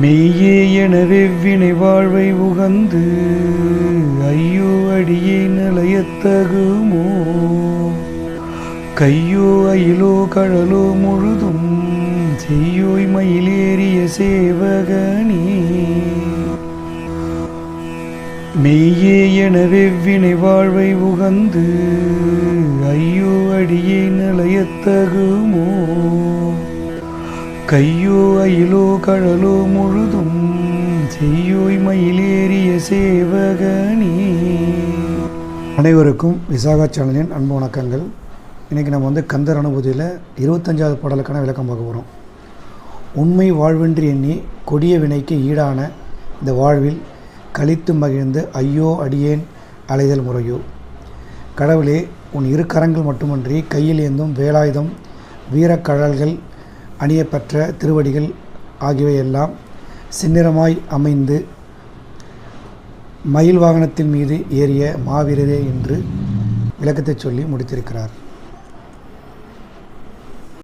மெய்யே என வெவ்வினை வாழ்வை உகந்து ஐயோ அடியே நிலையத்தகுமோ கையோ அயிலோ கழலோ முழுதும் செய்யோய் மயிலேறிய சேவகனே. மெய்யே என வெவ்வினை வாழ்வை உகந்து ஐயோ அடியே நிலையத்தகுமோ கையோ அயிலோ கழலோ முழுதும் செய்யோய் மயிலேறிய சேவகனே. அனைவருக்கும் விசாகா சேனலின் அன்பு வணக்கங்கள். இன்றைக்கி நம்ம கந்தர் அனுபூதியில் 25வது பாடலுக்கான விளக்கம் பார்க்க போகிறோம். உண்மை வாழ்வென்று எண்ணி கொடிய வினைக்கு ஈடான இந்த வாழ்வில் கழித்து மகிழ்ந்து ஐயோ அடியேன் அலைதல் முறையோ. கடவுளே, உன் இரு கரங்கள் மட்டுமன்றி கையில் ஏந்தும் வேலாயுதம் வீரக்கழல்கள் அணியப்பெற்ற திருவடிகள் ஆகியவையெல்லாம் செந்நிறமாய் அமைந்து மயில் வாகனத்தின் மீது ஏறிய மாவீரரே என்று விளக்கத்தை சொல்லி முடித்திருக்கிறார்.